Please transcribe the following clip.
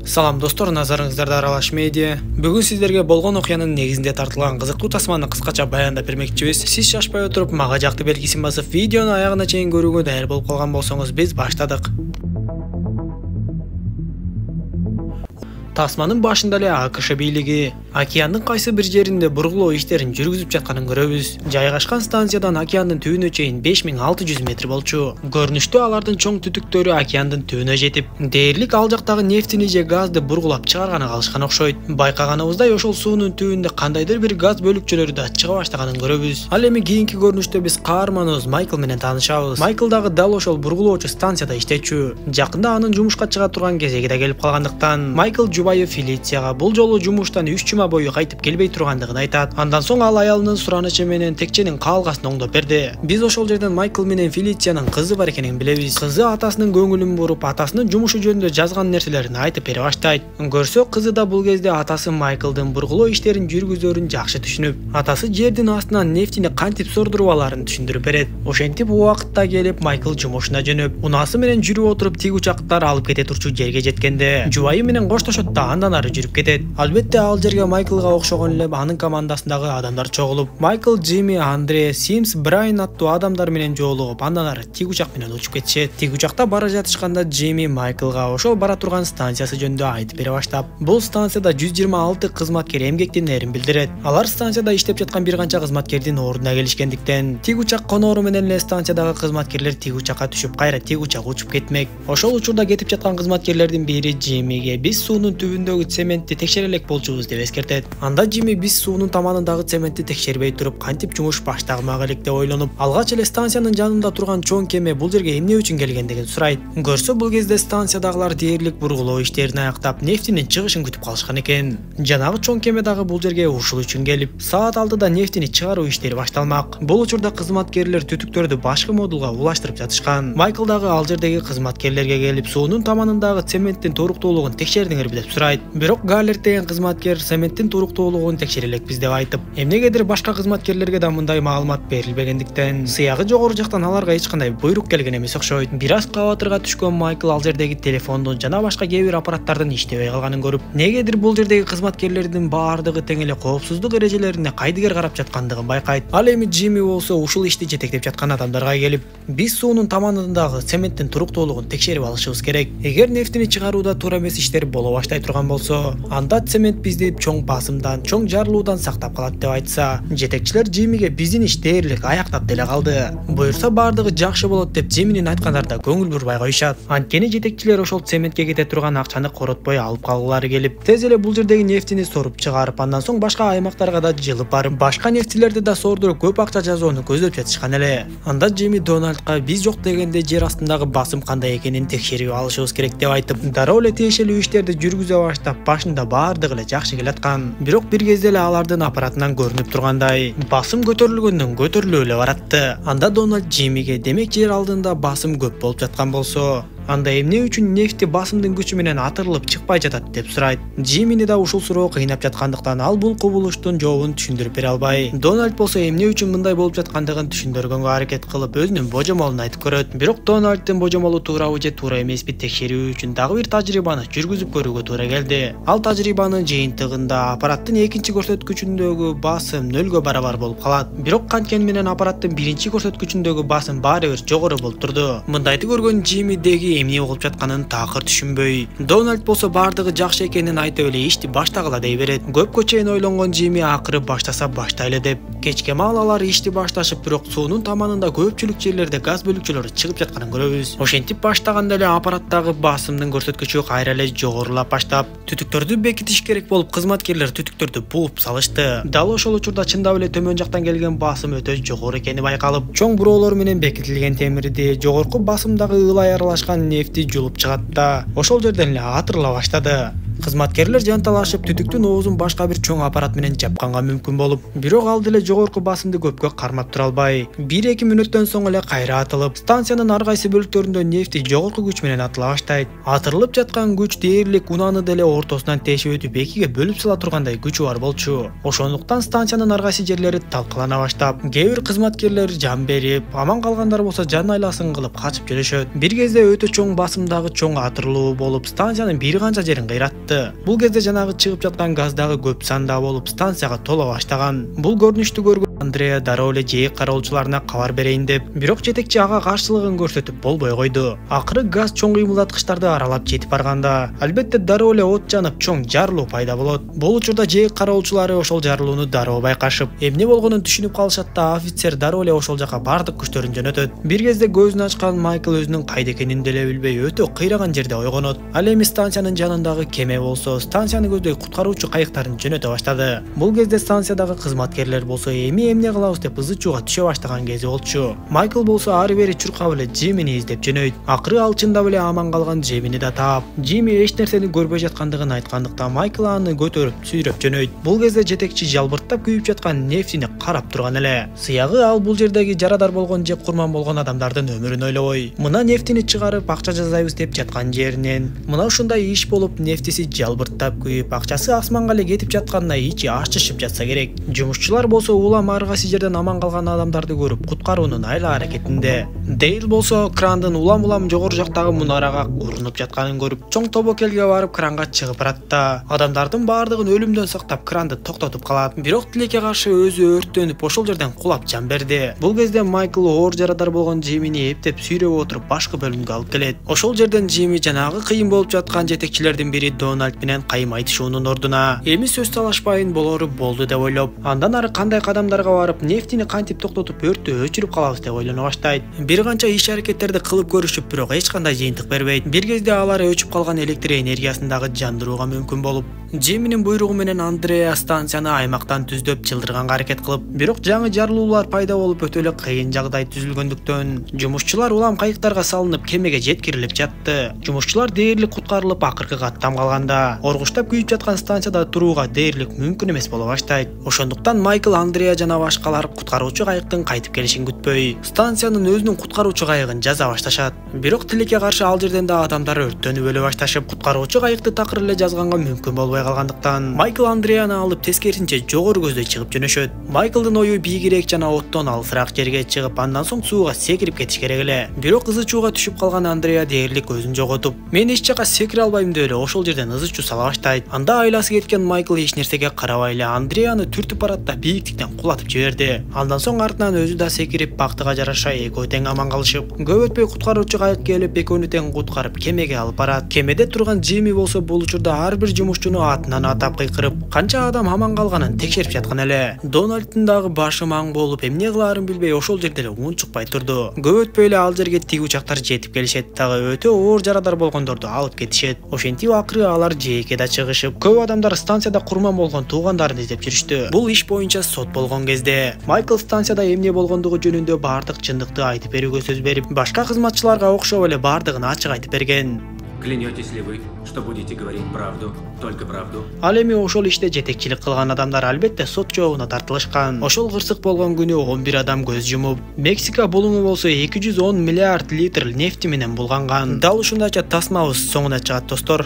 Салам достор, назарыңыздарда Аралаш медиа. Бүгүн сиздерге болгон окуянын негизинде тартылган кызыктуу тасманы кыскача баяндап бермекчибиз. Сиз шашпай отуруп, мага жакты белгисин басып, видеону аягына чейин көрүүгө даяр болуп калган болсоңуз, биз баштадык. Тасманын башында эле АКШ бийлиги океандын кайсы бир жеринде бургулоо иштерин жүргүзүп жатканын көрөбүз. Жайгашкан станциядан океандын түбүнө чейин 5600 метр болчу. Көрүнүштө алардын чоң түтүктөрү океандын түбүнө жетип, дээрлик ал жактагы нефтини же газды бургулап чыгарганы калышкан окшойт. Байкаганыбыздай ошол суунун түбүндө кандайдыр бир газ бөлүкчөлөрү да чыга баштаганын көрөбүз. Ал эми кийинки көрүнүштө биз каарманыбыз Майкл менен таанышабыз. Майкл дагы дал ошол бургулоочу станцияда иштечү. Жакында анын жумушка чыга турган кезеги да келип калгандыктан Майкл Фелицияга бул жолу жумуштан 3 жума бою кайтып келбей тургандыгын айтат. Андан соң ал аялынын суранычы менен текченин каалгасын оңдоп берди. Биз ошол жерден Майкл менен Фелициянын кызы бар экенин билебиз. Кызы атасынын көңүлүн буруп, атасынын жумушу жөнүндө жазган нерселерин айтып бере баштайт. Көрсөк, кызы да бул кезде атасы Майклдын бургулоо иштерин жүргүзөрүн жакшы түшүнүп, атасы жердин астынан нефтини кантип сордуруп аларын түшүндүрүп берет. Ошентип убакытта келип Майкл жумушуна жөнөп, унаасы менен жүрүп отуруп тиг учактар алып кете турчу жерге жеткенде, жубайы менен коштошот да андан ары жүрүп кетет. Албетте ал жерге Майклга окшогон эле анын командасындагы адамдар чогулуп, Майкл, Джимми, Андре, Симс, Брайан аттуу адамдар менен жолугуп, андан ары тиг учак менен учуп кетишет. Тиг учакта бара жатышканда Джимми Майклга ошол бара турган станциясы жөнүндө айтып бере баштап, бул станцияда 126 кызматкер эмгектенерин билдирет. Алар станцияда иштеп жаткан бир канча кызматкердин ордуна келишкендиктен, тиг учак коноору менен эле станциядагы кызматкерлер тиг учакка түшүп, кайра тиг учак учуп кетмек. Ошол учурда кетип жаткан кызматкерлердин бири Джиммиге биз суунун түбүндөгү цементти текшере элек болчубуз деп эскертет. Анда Джимми биз суунун таманындагы цементти текшербей туруп, кантип жумуш баштагымак элек деп ойлонуп, алгач эле станциянын жанында турган чоң кеме бул жерге эмне үчүн келгендигин сурайт. Көрсө, бул кезде станциядагылар дээрлик бургулоо иштерин аяктап, нефтинин чыгышын күтүп калышкан экен. Жанагы чоң кеме дагы бул жерге ушул үчүн келип, саат 6-да нефтини чыгаруу иштери башталмак. Бул учурда кызматкерлер түтүктөрдү башкы модулга улаштырып жатышкан. Майкл дагы ал жердеги кызматкерлерге келип, суунун таманындагы цементтин торуктуулугун текшердиңерби деп сурайт. Бирок Галлер деген кызматкер цементтин туруктуулугун текшере элекпиз деп айтып, эмнегедир башка кызматкерлерге да мындай маалымат берилбегендиктен, сыягы жогору жактан аларга эч кандай буйрук келген эмес окшойт. Бир аз кабатырга түшкөн Майкл ал жердеги телефондун жана башка кээ бир аппараттардын иштебей калганын көрүп, негедир бул жердеги кызматкерлердин баардыгы тең эле коопсуздук эрежелерине кайдыгер карап жаткандыгын байкайт. Ал эми Джимми болсо ушул ишти жетектеп жаткан адамдарга келип, биз суунун таманындагы цементтин туруктуулугун текшерип алышыбыз керек. Эгер нефтини чыгарууда туура эмес иштер боло баштай турган болсо, анда цемент бизди чоң басымдан, чоң жарылуудан сактап калат деп айтса, жетекчилер Джиммиге биздин иш дээрлик аяктап деле калды. Буюрса баардыгы жакшы болот деп Джимминин айткандарына көңүл бурбай коюшат. Анткени жетекчилер ошол цементке кете турган акчаны коротпой алып калгылары келип, тез эле бул жердеги нефтини соруп чыгарып, андан соң башка аймактарга да жылып барып, башка нефтчилерди да сордуруп көп акча жазууну көздөп жатышкан эле. Анда Джимми Дональдка биз жок дегенде жер астындагы басым кандай экенин текшерип алышыбыз керек деп айтып, дароо эле тиешелүү иштерди жүргүзө баштап, башында баардыгы эле жакшы келаткан. Бирок бир кезде эле алардын аппаратынан көрүнүп тургандай, басым көтөрүлгөндөн көтөрүлүп эле баратты. Анда Дональд Джиммиге, демек жер алдында басым көп болуп жаткан болсо, анда эмне үчүн нефти басымдын күчү менен атырылып чыкпай жатат деп сурайт. Джиммини да ушул суроо кыйнап жаткандыктан ал бул кубулуштун жообун түшүндүрүп бере албай. Дональд болсо эмне үчүн мындай болуп жаткандыгын түшүндүргөнгө аракет кылып, өзүнүн божомолун айтып көрөт. Бирок Дональддын божомолу туурабы же туура эмеспи текшерүү үчүн дагы бир тажрыйбаны жүргүзүп көрүүгө туура келди. Ал тажрыйбанын жыйынтыгында аппараттын экинчи көрсөткүчүндөгү басым 0-гө барабар болуп калат. Бирок канткени менен аппараттын биринчи көрсөткүчүндөгү басым баары бир жогору болуп турду. Мындайды көргөн Джимми деги эмне болуп жатканын такыр түшүнбөй, Дональд болсо баардыгы жакшы экенин айтып эле ишти баштагыла дей берет. Көпкө чейин ойлонгон Джимми акыры баштаса баштайлы деп, кечке маал алар ишти башташып, бирок суунун таманында көпчүлүк жерлерде газ бөлүкчөлөрү чыгып жатканын көрөбүз. Ошентип баштаганда эле аппараттагы басымдын көрсөткүчү кайра эле жогорулап баштап, түтүктөрдү бекитиш керек болуп, кызматкерлер түтүктөрдү бууп салышты. Дал ошол учурда чындап эле төмөн жактан келген басым өтө жогору экени байкалып, чоң буроолор менен бекитилген темирди, жогорку басымдагы ылай аралашкан нефти жулуп чыгат да, ошол жерден эле атырыла баштады. Кызматкерлер жанталашып түтүктүн оозун башка бир чоң аппарат менен жапканга мүмкүн болуп, бирок ал деле жогорку басымды көпкө кармап тура албай, 1-2 мүнөттөн соң эле кайра атылып, станциянын ар кайсы бөлүктөрүндө нефти жогорку күч менен атыла баштайт. Атырылып жаткан күч дээрлик унаны деле ортосунан тешип өтүп экиге бөлүп сала тургандай күчү бар болчу. Ошондуктан станциянын ар кайсы жерлери талкалана баштап, кээ бир кызматкерлер жан берип, аман калгандар болсо жан айласын кылып качып жүрүшөт. Бир кезде өтө чоң басымдагы чоң атырылуу болуп, станциянын бир канча жерин кыйратты. Бул кезде жанагы чыгып жаткан газ дагы көп санда болуп, станцияга толо баштаган. Бул көрүнүштү көргөн Андреа дароо эле жээк кароолчуларына кабар берейин деп, бирок жетекчи ага каршылыгын көрсөтүп болбой койду. Акыры газ чоң кыймылдаткычтарды аралап жетип барганда, албетте дароо эле от жанып чоң жарылуу пайда болот. Бул учурда жээк кароолчулары ошол жарылууну дароо байкашып, эмне болгонун түшүнүп калышат да офицер дароо эле ошол жака бардык күчтөрүн жөнөтөт. Бир кезде көзүн ачкан Майкл өзүнүн кайда экенин деле билбей өтө кыйраган жерде ойгонот. Ал эми станциянын жанындагы кеме болсо, станцияны көздөй куткаруучу кайыктарын жөнөтө баштады. Бул кезде станциядагы кызматкерлер болсо эмне кылабыз деп ызычууга түшө баштаган кези болчу. Майкл болсо ары бери чуркап эле Джимини издеп жөнөйт. Акыры ал чындап эле аман калган Джимини да таап, Джими эч нерсени көрбөй жаткандыгын айткандыктан Майкл аны көтөрүп сүйрөп жөнөйт. Бул кезде жетекчи жалбырттап күйүп жаткан нефтини карап турган эле. Сыягы ал бул жердеги жарадар болгон же курман болгон адамдардын өмүрүн ойлобой, мына нефтини чыгарып акча жасайбыз деп жаткан жеринен, мына ушундай иш болуп нефтиси жалбырттап күйүп, акчасы асманга эле кетип жатканына ичи ачышып жатса керек. Жумушчулар болсо улам ар кайсы жерден аман калган адамдарды көрүп куткаруунун айла аракетинде. Дейл болсо крандын улам жогору жактагы мунарага урунуп жатканын көрүп, чоң тобокелге барып кранга чыгып барат да, адамдардын баардыгын өлүмдөн сактап кранды токтотуп калат. Бирок тилекке каршы өзү өрттөнүп ошол жерден кулап жан берди. Бул кезде Майкл оор жарадар болгон Джимини эптеп сүйрөп отуруп башкы бөлүмгө алып келет. Ошол жерден Джими жанагы кыйын болуп жаткан жетекчилердин бири Дональд менен кайым айтышуунун ордуна эми сөз талашпайын болору болду деп ойлоп, андан ары кандай кадамдарга барып нефтини кантип токтотуп өрттү өчүрүп калабыз деп ойлоно баштайт. Бир канча иш аракеттерди кылып көрүшүп, бирок эч кандай жыйынтык бербейт. Бир кезде алар өчүп калган электр энергиясын дагы жандырууга мүмкүн болуп, Джиминин буйругу менен Андреа станцияны аймактан түздөп чылдырганга аракет кылып, бирок жаңы жарылуулар пайда болуп өтө эле кыйын жагдай түзүлгөндүктөн жумушчулар улам кайыктарга салынып кемеге жеткирилип жатты. Жумушчулар дээрлик куткарылып акыркы каттам калганда, оргуштап күйүп жаткан станцияда турууга дээрлик мүмкүн эмес боло баштайт. Ошондуктан Майкл, Андреа жана башкалар куткаруучу кайыктын кайтып келишин күтпөй, станциянын өзүнүн куткаруучу кайыгын жаза башташат. Бирок тилекке каршы ал жерден да адамдар өрттөнүп өлө башташып, куткаруучу кайыкты такыр эле жазганга мүмкүн болбой калгандыктан Майкл Андреаны алып тескерисинче жогору көздөй чыгып жөнөшөт. Майклдын ою бийигирээк жана оттон алысыраак жерге чыгып, андан соң сууга секирип кетиш керек эле. Бирок ызычууга түшүп калган Андреа дээрлик өзүн жоготуп, мен эч жака секире албайм деп эле ошол жерден ызычуу сала баштайт. Анда айласы кеткен Майкл эч нерсеге карабай эле Андреаны түртүп барат да бийиктиктен кулатып жиберди. Андан соң артынан өзү да секирип, бактыга жараша экөө тең аман калышып, көп өтпөй куткаруучу кайык келип экөөнү тең куткарып кемеге алып барат. Кемеде турган Джими болсо бул учурда ар бир жумушчуну атынан атап кыйкырып, канча адам аман калганын текшерип жаткан эле. Дональдтын дагы башы маң болуп, эмне кылаарын билбей ошол жерде эле унчукпай турду. Көп өтпөй эле ал жерге тиг учактар жетип келишет дагы өтө оор жарадар болгондорду алып кетишет. Ошентип акыры алар жээкке да чыгышып, көп адамдар станцияда курман болгон туугандарын издеп жүрүштү. Бул иш боюнча сот болгон кезде Майкл станцияда эмне болгондугу жөнүндө бардык чындыкты айтып берүүгө сөз берип, башка кызматчыларга окшоп эле бардыгын ачык айтып берген. Клянетесь ли вы, что будете говорить правду, только правду? Ал эми ошол иште жетекчилик кылган адамдар албетте сот жообуна тартылышкан. Ошол кырсык болгон күнү 11 адам көз жумуп, Мексика булуңу болсо 210 миллиард литр нефти менен булганган. Дал ушундайча тасмабыз соңуна чыгат достор.